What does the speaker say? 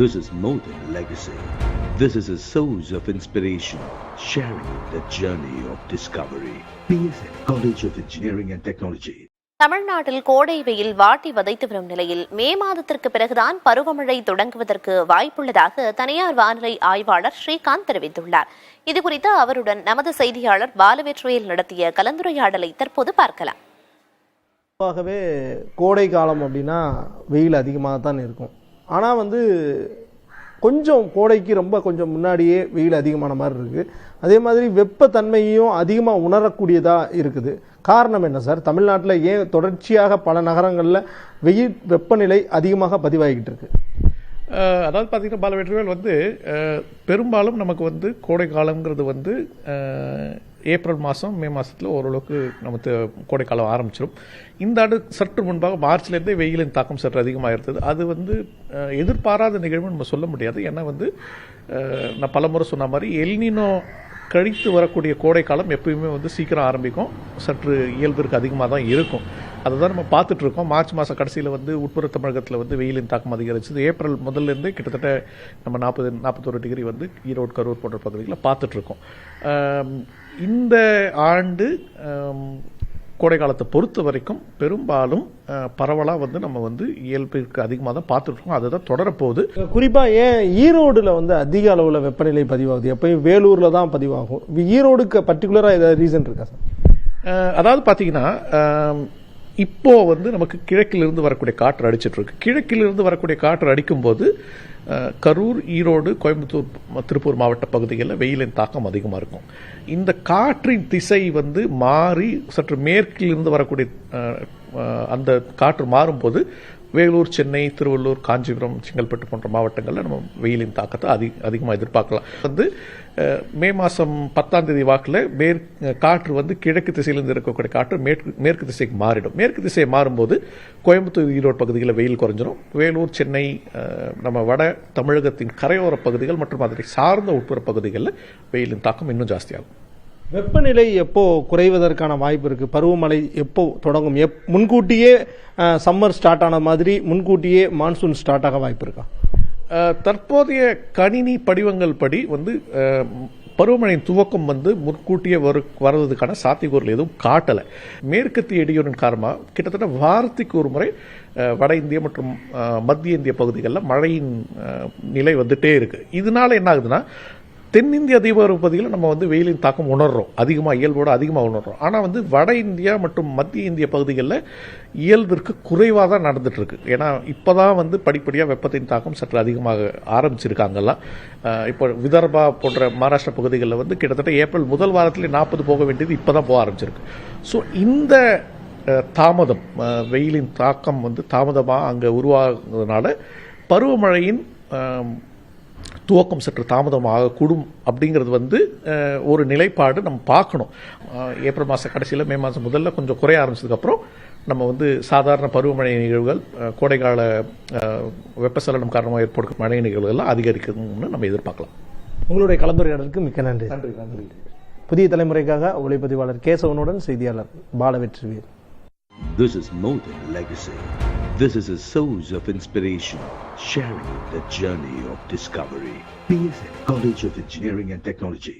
This is more than legacy. This is a source of inspiration, sharing the journey of discovery. PSN College of Engineering and Technology. தமிழ்நாட்டில் கோடை வெயில் வாட்டி வதைத்து வரும் நிலையில் மே மாதத்திற்கு பிறகுதான் பருவமழை தொடங்குவதற்கு வாய்ப்புள்ளதாக தனியார் வானிலை ஆய்வாளர் ஸ்ரீகாந்த் தெரிவித்துள்ளார். இதுகுறித்து அவருடன் நமது செய்தியாளர் பாலவேற்றுவேல் நடத்திய கலந்துரையாடலை தற்போது பார்க்கலாம். பொதுவாகவே கோடை காலம் அப்படின்னா வெயில் அதிகமாக தான் இருக்கும். ஆனால் கொஞ்சம் கோடைக்கு கொஞ்சம் முன்னாடியே வெயில் அதிகமான மாதிரி இருக்குது. அதே மாதிரி வெப்பத்தன்மையும் அதிகமாக உணரக்கூடியதாக இருக்குது. காரணம் என்ன சார்? தமிழ்நாட்டில் ஏன் தொடர்ச்சியாக பல நகரங்களில் வெப்பநிலை அதிகமாக பதிவாகிட்டு இருக்கு? அதாவது பார்த்தீங்கன்னா பாலவேற்றுவேல் பெரும்பாலும் நமக்கு கோடை காலங்கிறது ஏப்ரல் மாதம் மே மாதத்தில் ஓரளவுக்கு நமக்கு கோடைக்காலம் ஆரம்பிச்சிடும். இந்த ஆண்டு சற்று முன்பாக மார்ச்லேருந்தே வெயிலின் தாக்கம் சற்று அதிகமாக இருந்தது. அது எதிர்பாராத நிகழ்வு நம்ம சொல்ல முடியாது. ஏன்னா நான் பலமுறை சொன்ன மாதிரி எல்னினோ கழித்து வரக்கூடிய கோடை காலம் எப்பயுமே சீக்கிரம் ஆரம்பிக்கும், சற்று இயல்பிற்கு அதிகமாக தான் இருக்கும். அதை தான் நம்ம பார்த்துட்ருக்கோம். மார்ச் மாதம் கடைசியில் உட்புற தமிழகத்தில் வெயிலின் தாக்கம் அதிகரிச்சது. ஏப்ரல் முதல்லேருந்து கிட்டத்தட்ட நம்ம 40-41 டிகிரி ஈரோடு கரூர் போன்ற பகுதிகளில் பார்த்துட்ருக்கோம். இந்த ஆண்டு கோடை காலத்தை பொறுத்த வரைக்கும் பெரும்பாலும் பரவலாக நம்ம இயல்பிற்கு அதிகமாக தான் பார்த்துட்ருக்கோம். அதுதான் தொடரப்போகுது. குறிப்பாக ஏன் ஈரோடுல அதிக அளவில் வெப்பநிலை பதிவாகுது? எப்பயும் வேலூரில் தான் பதிவாகும். ஈரோடுக்கு பர்டிகுலராக ஏதாவது ரீசன் இருக்கா சார்? அதாவது பார்த்தீங்கன்னா இப்போ நமக்கு கிழக்கிலிருந்து வரக்கூடிய காற்று அடிச்சிட்டு இருக்கு. கிழக்கிலிருந்து வரக்கூடிய காற்று அடிக்கும்போது கரூர், ஈரோடு, கோயம்புத்தூர், திருப்பூர் மாவட்ட பகுதிகளில் வெயிலின் தாக்கம் அதிகமாக இருக்கும். இந்த காற்றின் திசை மாறி சற்று மேற்கிலிருந்து வரக்கூடிய அந்த காற்று மாறும்போது வேலூர், சென்னை, திருவள்ளூர், காஞ்சிபுரம், செங்கல்பட்டு போன்ற மாவட்டங்களில் நம்ம வெயிலின் தாக்கத்தை அதிகமாக எதிர்பார்க்கலாம். மே மாதம் 10ஆம் தேதி வாக்கில் காற்று கிழக்கு திசையிலிருந்து இருக்கக்கூடிய காற்று மேற்கு திசைக்கு மாறிடும். மேற்கு திசை மாறும்போது கோயம்புத்தூர், ஈரோடு பகுதிகளில் வெயில் குறைஞ்சிடும். வேலூர், சென்னை, நம்ம வட தமிழகத்தின் கரையோர பகுதிகள் மற்றும் அதை சார்ந்த உட்புற பகுதிகளில் வெயிலின் தாக்கம் இன்னும் ஜாஸ்தியாகும். வெப்பநிலை எப்போ குறைவதற்கான வாய்ப்பு இருக்கு? பருவமழை எப்போ தொடங்கும்? முன்கூட்டியே சம்மர் ஸ்டார்ட் ஆன மாதிரி முன்கூட்டியே மான்சூன் ஸ்டார்ட் ஆக வாய்ப்பு இருக்கா? தற்போதைய கணினி படிவங்கள் படி பருவமழையின் துவக்கம் முன்கூட்டியே வருவதற்கான சாத்தியக்கூறுகள் எதுவும் காட்டலை. மேற்கத்திய இடையூறின் காரணமாக கிட்டத்தட்ட வாரத்துக்கு ஒரு முறை வட இந்திய மற்றும் மத்திய இந்திய பகுதிகளில் மழையின் நிலை வந்துட்டே இருக்கு. இதனால என்ன ஆகுதுன்னா, தென்னிந்திய அதிபர் பகுதியில் நம்ம வெயிலின் தாக்கம் உணர்றோம், அதிகமாக இயல்போடு அதிகமாக உணர்றோம். ஆனால் வட இந்தியா மற்றும் மத்திய இந்திய பகுதிகளில் இயல்பிற்கு குறைவாக தான் நடந்துட்டு இருக்கு. ஏன்னா இப்போதான் படிப்படியாக வெப்பத்தின் தாக்கம் சற்று அதிகமாக ஆரம்பிச்சிருக்காங்கல்லாம். இப்போ விதர்பா போன்ற மகாராஷ்டிரா பகுதிகளில் கிட்டத்தட்ட ஏப்ரல் முதல் வாரத்தில் 40 போக வேண்டியது இப்போ தான் போக ஆரம்பிச்சிருக்கு. ஸோ இந்த தாமதம், வெயிலின் தாக்கம் தாமதமாக அங்கே உருவாகுறதுனால பருவமழையின் துவக்கம் சற்று தாமதமாக கூடும் அப்படிங்கிறது ஒரு நிலைப்பாடு நம்ம பார்க்கணும். ஏப்ரல் மாதம் கடைசியில் மே மாதம் முதல்ல கொஞ்சம் குறைய ஆரம்பிச்சதுக்கப்புறம் நம்ம சாதாரண பருவமழை நிகழ்வுகள், கோடைக்கால வெப்பசலனம் காரணமாக ஏற்படும் மழை நிகழ்வுகள்லாம் அதிகரிக்கணும்னு நம்ம எதிர்பார்க்கலாம். உங்களுடைய கலந்துரையாடலுக்கு மிக்க நன்றி. நன்றி. புதிய தலைமுறைக்காக ஒளிப்பதிவாளர் கேசவனுடன் செய்தியாளர் பாலவேற்றுவேல். This is more than legacy. This is a source of inspiration, sharing the journey of discovery. PSN College of Engineering and Technology.